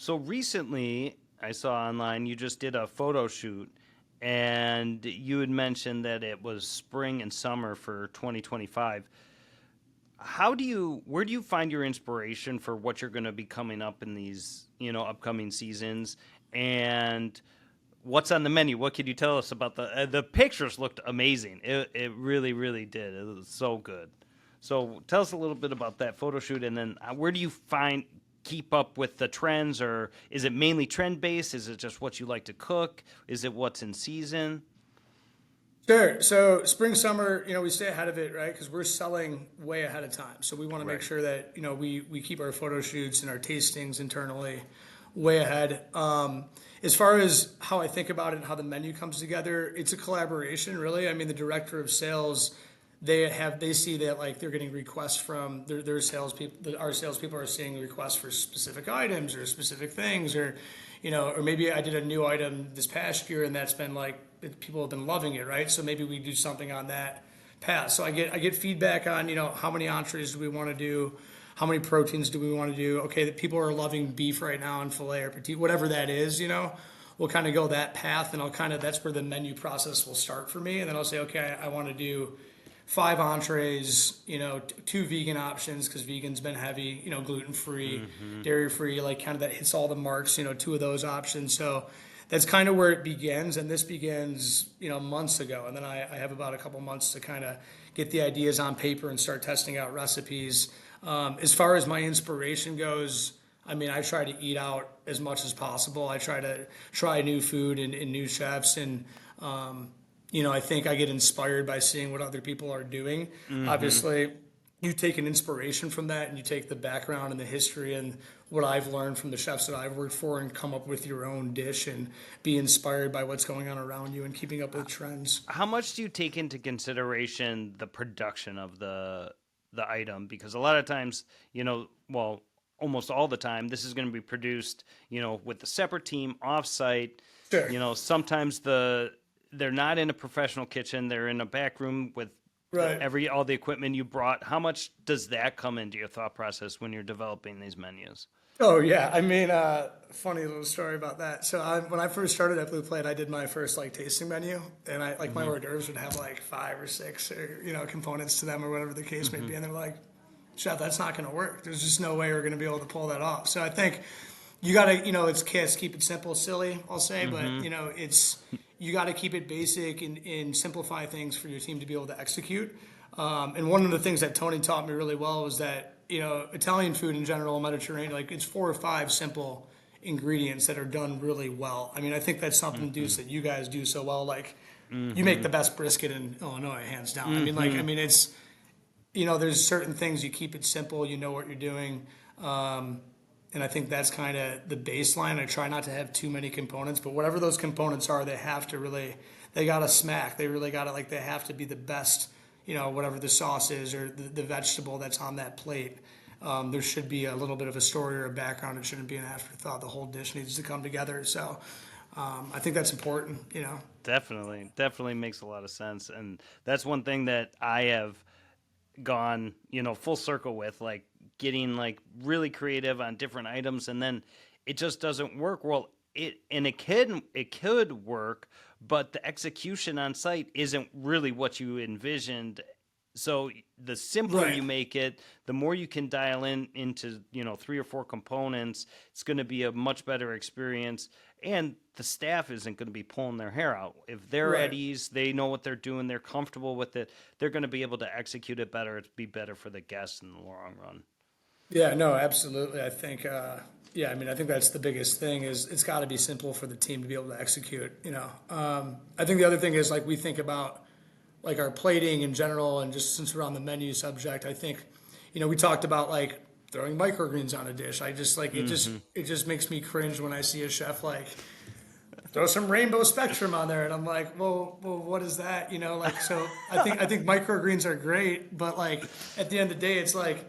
So recently, I saw online you just did a photo shoot, and you had mentioned that it was spring and summer for 2025. Where do you find your inspiration for what you're going to be coming up in these, upcoming seasons? And what's on the menu? What could you tell us about the pictures looked amazing. It really, really did. It was so good. So tell us a little bit about that photo shoot, and then where do you keep up with the trends, or is it mainly trend based? Is it just what you like to cook? Is it what's in season? Sure. So spring, summer, we stay ahead of it, right? Because we're selling way ahead of time. So we want to make Right. sure that, we keep our photo shoots and our tastings internally way ahead. As far as how I think about it and how the menu comes together, it's a collaboration, really. I mean, the director of sales, they see that like they're getting requests from their salespeople. Our salespeople are seeing requests for specific items or specific things, or maybe I did a new item this past year and that's been like people have been loving it, right? So maybe we do something on that path. So I get feedback on how many entrees do we want to do, how many proteins do we want to do. Okay, that people are loving beef right now and filet or petite, whatever that is. We'll kind of go that path, and that's where the menu process will start for me, and then I'll say, okay, I want to do 5 entrees, two vegan options because vegan's been heavy, gluten free, dairy free, like kind of that hits all the marks, two of those options. So that's kind of where it begins. And this begins, months ago. And then I have about a couple months to kind of get the ideas on paper and start testing out recipes. As far as my inspiration goes, I mean, I try to eat out as much as possible. I try to try new food and new chefs, and I think I get inspired by seeing what other people are doing. Obviously, you take an inspiration from that, and you take the background and the history and what I've learned from the chefs that I've worked for, and come up with your own dish and be inspired by what's going on around you and keeping up with trends. How much do you take into consideration the production of the item? Because a lot of times, well, almost all the time, this is going to be produced, with a separate team offsite. Sure. Sometimes they're not in a professional kitchen; they're in a back room with Right. all the equipment you brought. How much does that come into your thought process when you're developing these menus? Oh yeah, I mean, funny little story about that. So when I first started at Blue Plate, I did my first like tasting menu, and I like my hors d'oeuvres would have like 5 or 6 or components to them or whatever the case may be, and they're like, "Chef, that's not going to work. There's just no way we're going to be able to pull that off." So I think you got to, it's kiss, keep it simple, silly, I'll say, but it's you got to keep it basic and simplify things for your team to be able to execute. And one of the things that Tony taught me really well was that Italian food in general, Mediterranean, like it's 4 or 5 simple ingredients that are done really well. I mean, I think that's something, Duce, that you guys do so well. Like you make the best brisket in Illinois, hands down. It's there's certain things you keep it simple. You know what you're doing. And I think that's kind of the baseline. I try not to have too many components, but whatever those components are, they got to smack. They really got to, like, they have to be the best, whatever the sauce is or the vegetable that's on that plate. There should be a little bit of a story or a background. It shouldn't be an afterthought. The whole dish needs to come together. So I think that's important. Definitely makes a lot of sense. And that's one thing that I have gone, full circle with, like getting like really creative on different items, and then it just doesn't work. Well, it could work, but the execution on site isn't really what you envisioned. So the simpler Right. you make it, the more you can dial into 3 or 4 components. It's going to be a much better experience, and the staff isn't going to be pulling their hair out. If they're at Right. ease, they know what they're doing, they're comfortable with it, they're going to be able to execute it better. It'd be better for the guests in the long run. Yeah, no, absolutely. I think, I think that's the biggest thing is it's got to be simple for the team to be able to execute. I think the other thing is like we think about like our plating in general, and just since we're on the menu subject, I think, we talked about like throwing microgreens on a dish. I just like it just makes me cringe when I see a chef like throw some rainbow spectrum on there, and I'm like, well, what is that? So I think microgreens are great, but like at the end of the day, it's like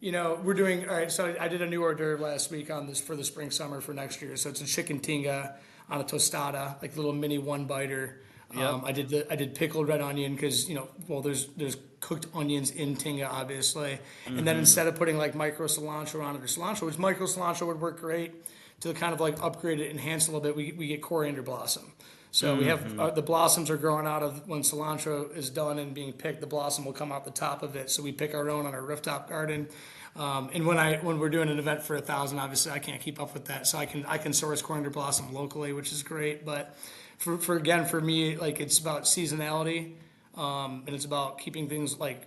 we're doing all right. So I did a new hors d'oeuvre last week on this for the spring summer for next year. So it's a chicken tinga on a tostada, like little mini one biter. Yep. I did pickled red onion because there's cooked onions in tinga obviously, and then instead of putting like micro cilantro on it or cilantro, which micro cilantro would work great, to kind of like upgrade it, enhance it a little bit, we get coriander blossom. So we have the blossoms are growing out of when cilantro is done and being picked, the blossom will come out the top of it. So we pick our own on our rooftop garden. And when we're doing an event for 1,000, obviously I can't keep up with that. So I can source coriander blossom locally, which is great. But for me, like it's about seasonality, and it's about keeping things like,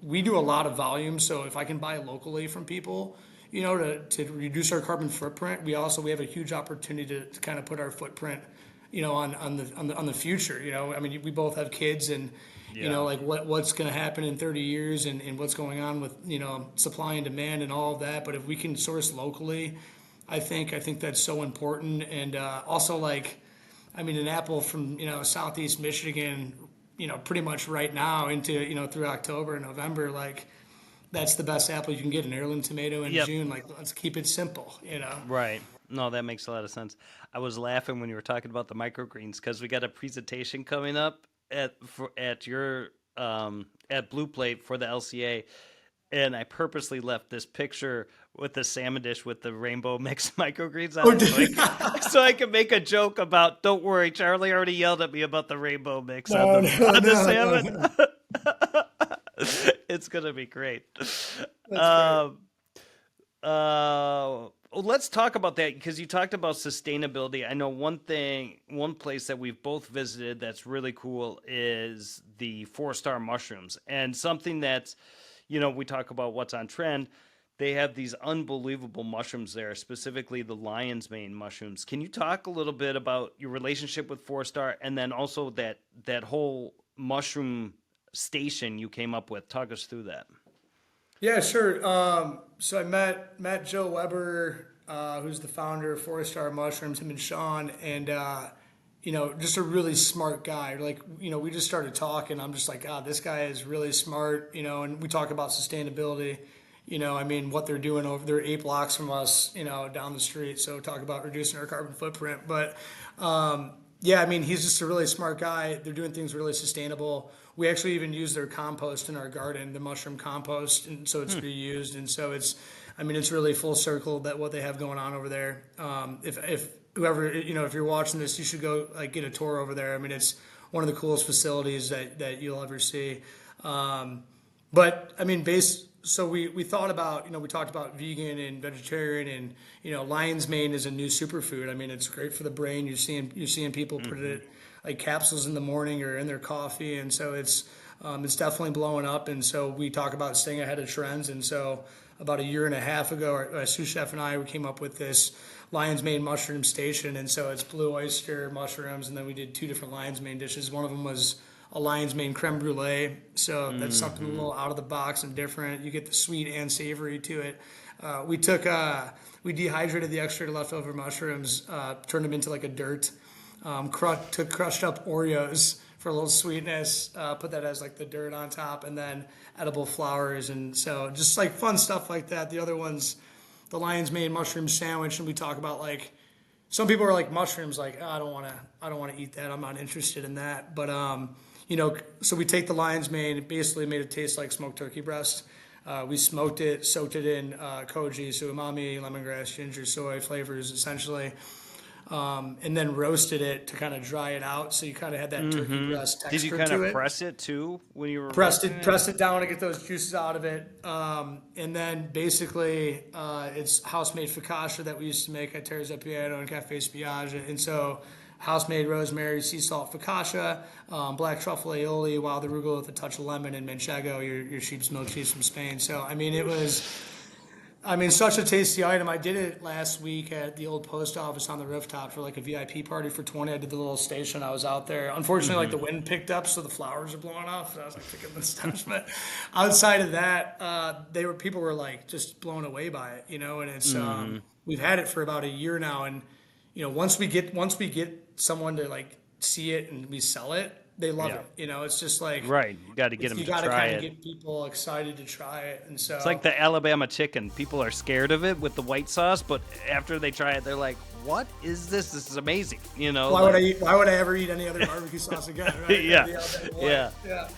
we do a lot of volume. So if I can buy locally from people, to reduce our carbon footprint, we have a huge opportunity to kind of put our footprint, on the future. I mean, we both have kids, and like what's going to happen in 30 years, and what's going on with supply and demand and all of that. But if we can source locally, I think that's so important. And also, like, I mean, an apple from Southeast Michigan, pretty much right now into through October and November, like that's the best apple you can get, an heirloom tomato in June. Like, let's keep it simple, Right. No, that makes a lot of sense. I was laughing when you were talking about the microgreens because we got a presentation coming up at your at Blue Plate for the LCA, and I purposely left this picture with the salmon dish with the rainbow mixed microgreens on it, so I could make a joke about. Don't worry, Charlie already yelled at me about the rainbow mix on the salmon. It's gonna be great. Well, let's talk about that because you talked about sustainability. I know one place that we've both visited that's really cool is the 4-star mushrooms, and something that's, we talk about what's on trend. They have these unbelievable mushrooms there, specifically the lion's mane mushrooms. Can you talk a little bit about your relationship with 4-star, and then also that whole mushroom station you came up with? Talk us through that. Yeah, sure. So I met Joe Weber, who's the founder of 4-Star Mushrooms, him and Sean, and just a really smart guy. Like, we just started talking. I'm just like, this guy is really smart, and we talk about sustainability. I mean, what they're doing they're 8 blocks from us, down the street. So talk about reducing our carbon footprint. But yeah, I mean, he's just a really smart guy. They're doing things really sustainable. We actually even use their compost in our garden, the mushroom compost, and so it's reused. And so it's really full circle that what they have going on over there. If whoever, if you're watching this, you should go get a tour over there. I mean, it's one of the coolest facilities that you'll ever see. But I mean, so we thought about, we talked about vegan and vegetarian, and lion's mane is a new superfood. I mean, it's great for the brain. You're seeing people put it like capsules in the morning or in their coffee, and so it's definitely blowing up. And so we talk about staying ahead of trends. And so about a year and a half ago, our sous chef and we came up with this lion's mane mushroom station. And so it's blue oyster mushrooms, and then we did 2 different lion's mane dishes. One of them was a lion's mane creme brulee, so that's something a little out of the box and different. You get the sweet and savory to it. We dehydrated the extra leftover mushrooms, turned them into like a dirt, took crushed up Oreos for a little sweetness, put that as like the dirt on top, and then edible flowers, and so just like fun stuff like that. The other one's the lion's mane mushroom sandwich, and we talk about like, some people are like, mushrooms, like, I don't want to eat that. I'm not interested in that. But so we take the lion's mane, and basically made it taste like smoked turkey breast. We smoked it, soaked it in koji, so umami, lemongrass, ginger, soy flavors essentially, and then roasted it to kind of dry it out. So you kind of had that turkey breast texture to it. Did you kind of press it too when you were pressed it down to get those juices out of it, and then basically it's house-made focaccia that we used to make at Terza Piano and Cafe Spiaggia. And so house-made rosemary, sea salt focaccia, black truffle aioli, wild arugula with a touch of lemon, and manchego, your sheep's milk cheese from Spain. So I mean, it was such a tasty item. I did it last week at the old post office on the rooftop for like a VIP party for 20. I did the little station. I was out there. Unfortunately, like the wind picked up, so the flowers are blowing off. So I was like picking the stems. But outside of that, people were like just blown away by it, and it's we've had it for about a year now, and once we get someone to like see it and we sell it, they love it. It's just like, right. You got to get them to try it. You got to kind of get people excited to try it, and so it's like the Alabama chicken. People are scared of it with the white sauce, but after they try it, they're like, "What is this? This is amazing!" Why would I ever eat any other barbecue sauce again? Right? Yeah.